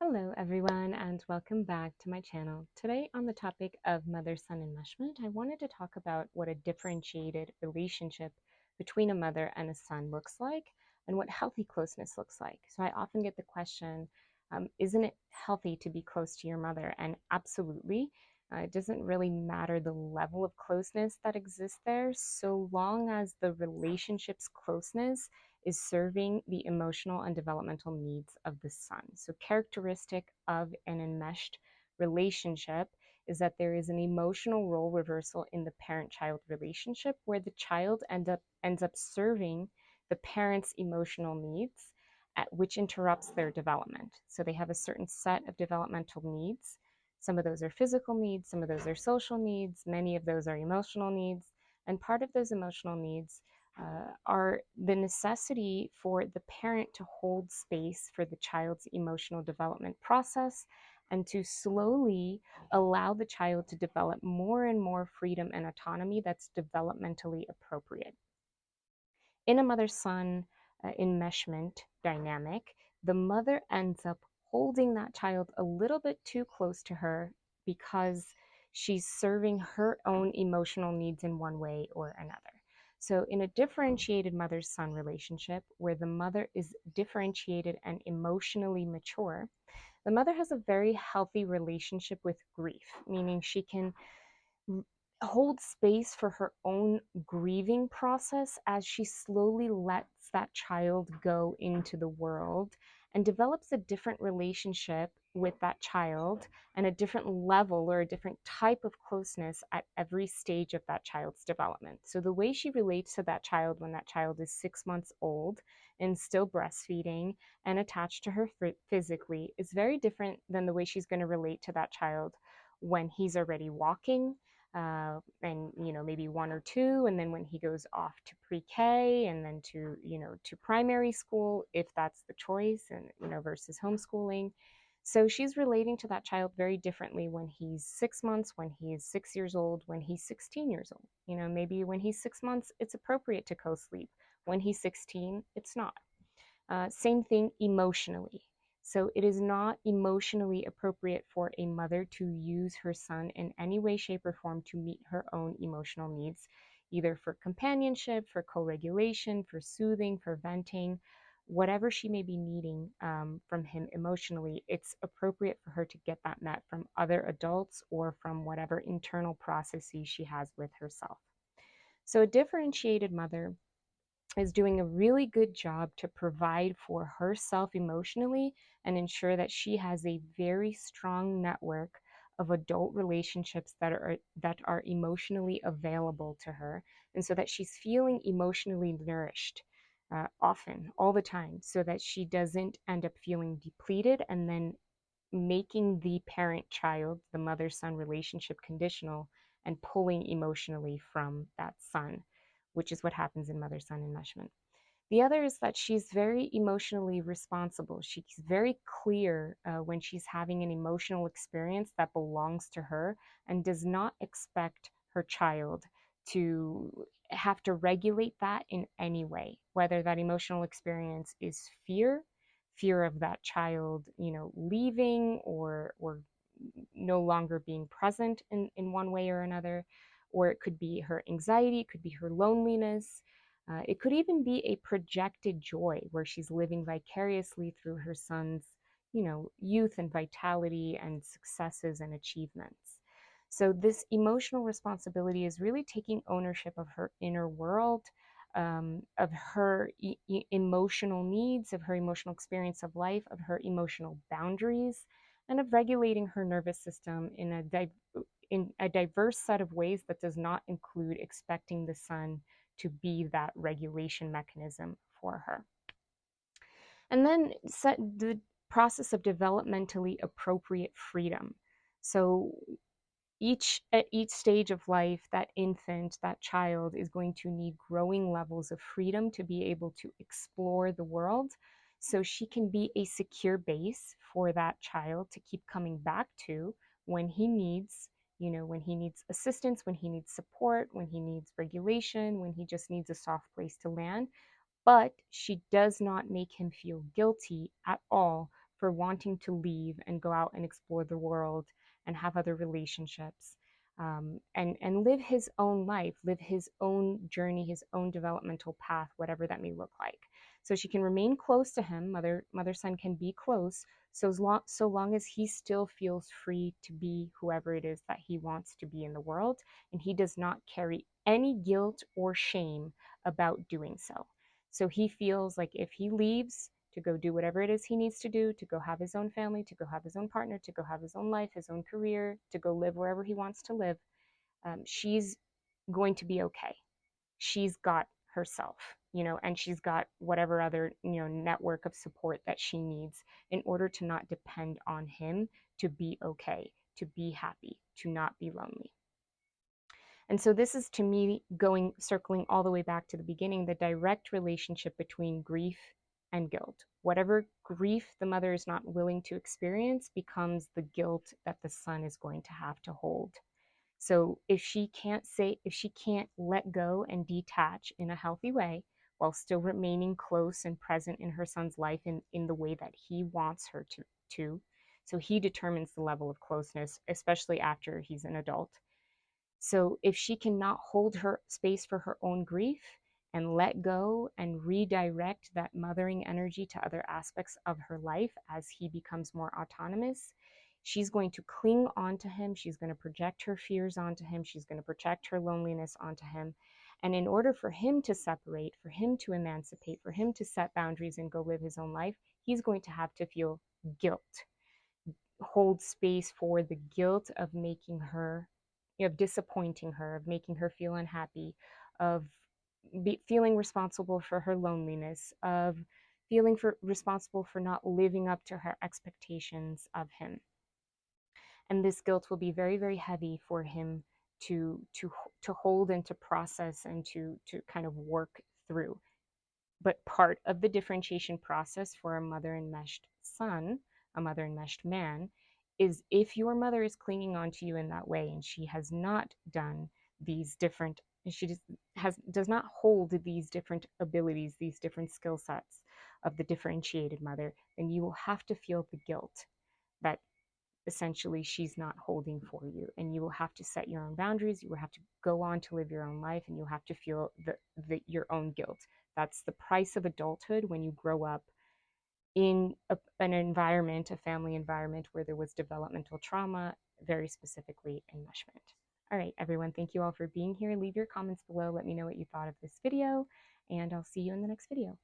Hello, everyone, and welcome back to my channel. Today, on the topic of mother-son enmeshment, I wanted to talk about what a differentiated relationship between a mother and a son looks like and what healthy closeness looks like. So, I often get the question, isn't it healthy to be close to your mother? And absolutely. It doesn't really matter the level of closeness that exists there, so long as the relationship's closeness is serving the emotional and developmental needs of the son. So, characteristic of an enmeshed relationship is that there is an emotional role reversal in the parent-child relationship where the child ends up serving the parent's emotional needs, which interrupts their development. So they have a certain set of developmental needs. Some of those are physical needs, some of those are social needs, many of those are emotional needs. And part of those emotional needs are the necessity for the parent to hold space for the child's emotional development process and to slowly allow the child to develop more and more freedom and autonomy that's developmentally appropriate. In a mother-son enmeshment dynamic, the mother ends up holding that child a little bit too close to her because she's serving her own emotional needs in one way or another. So, in a differentiated mother son relationship where the mother is differentiated and emotionally mature, the mother has a very healthy relationship with grief, meaning she can hold space for her own grieving process as she slowly lets that child go into the world and develops a different relationship with that child and a different level or a different type of closeness at every stage of that child's development. So the way she relates to that child when that child is 6 months old and still breastfeeding and attached to her physically is very different than the way she's going to relate to that child when he's already walking, and maybe one or two, and then when he goes off to pre-K and then to to primary school if that's the choice, and versus homeschooling. So she's relating to that child very differently when he's 6 months, when he's 6 years old, when he's 16 years old. Maybe when he's 6 months it's appropriate to co-sleep. When he's 16 it's not. Same thing emotionally. So it is not emotionally appropriate for a mother to use her son in any way, shape, or form to meet her own emotional needs, either for companionship, for co regulation, for soothing, for venting, whatever she may be needing from him emotionally. It's appropriate for her to get that met from other adults or from whatever internal processes she has with herself. So a differentiated mother is doing a really good job to provide for herself emotionally and ensure that she has a very strong network of adult relationships that are emotionally available to her, and so that she's feeling emotionally nourished often, all the time, so that she doesn't end up feeling depleted and then making the parent child, the mother son relationship conditional and pulling emotionally from that son, which is what happens in mother son enmeshment. The other is that she's very emotionally responsible. She's very clear when she's having an emotional experience that belongs to her and does not expect her child to have to regulate that in any way, whether that emotional experience is fear of that child, leaving or no longer being present in one way or another, or it could be her anxiety, it could be her loneliness, it could even be a projected joy where she's living vicariously through her son's, youth and vitality and successes and achievements. So this emotional responsibility is really taking ownership of her inner world, of her emotional needs, of her emotional experience of life, of her emotional boundaries, and of regulating her nervous system in a diverse set of ways that does not include expecting the son to be that regulation mechanism for her. And then set the process of developmentally appropriate freedom. So at each stage of life, that infant, that child is going to need growing levels of freedom to be able to explore the world. So she can be a secure base for that child to keep coming back to when he needs, when he needs assistance, when he needs support, when he needs regulation, when he just needs a soft place to land. But she does not make him feel guilty at all for wanting to leave and go out and explore the world and have other relationships, and live his own life, live his own journey, his own developmental path, whatever that may look like. So she can remain close to him. Mother son can be close, so long as he still feels free to be whoever it is that he wants to be in the world, and he does not carry any guilt or shame about doing so. So he feels like if he leaves to go do whatever it is he needs to do, to go have his own family, to go have his own partner, to go have his own life, his own career, to go live wherever he wants to live, she's going to be okay. She's got herself, and she's got whatever other, network of support that she needs in order to not depend on him to be okay, to be happy, to not be lonely. And so this is, to me, circling all the way back to the beginning, the direct relationship between grief and guilt. Whatever grief the mother is not willing to experience becomes the guilt that the son is going to have to hold. So if she can't let go and detach in a healthy way while still remaining close and present in her son's life in the way that he wants her to, so he determines the level of closeness, especially after he's an adult. So if she cannot hold her space for her own grief and let go and redirect that mothering energy to other aspects of her life as he becomes more autonomous, she's going to cling onto him. She's going to project her fears onto him. She's going to project her loneliness onto him. And in order for him to separate, for him to emancipate, for him to set boundaries and go live his own life, he's going to have to feel guilt, hold space for the guilt of making her, of disappointing her, of making her feel unhappy, of feeling responsible for her loneliness, of feeling responsible for not living up to her expectations of him. And this guilt will be very, very heavy for him to hold and to process and to kind of work through. But part of the differentiation process for a mother enmeshed son, a mother enmeshed man, is if your mother is clinging on to you in that way and she has not done these different, she does not hold these different abilities, these different skill sets of the differentiated mother, then you will have to feel the guilt that essentially she's not holding for you, and you will have to set your own boundaries. You will have to go on to live your own life, and you'll have to feel your own guilt. That's the price of adulthood when you grow up in an environment, a family environment where there was developmental trauma, very specifically enmeshment. All right, everyone, thank you all for being here. Leave your comments below. Let me know what you thought of this video, and I'll see you in the next video.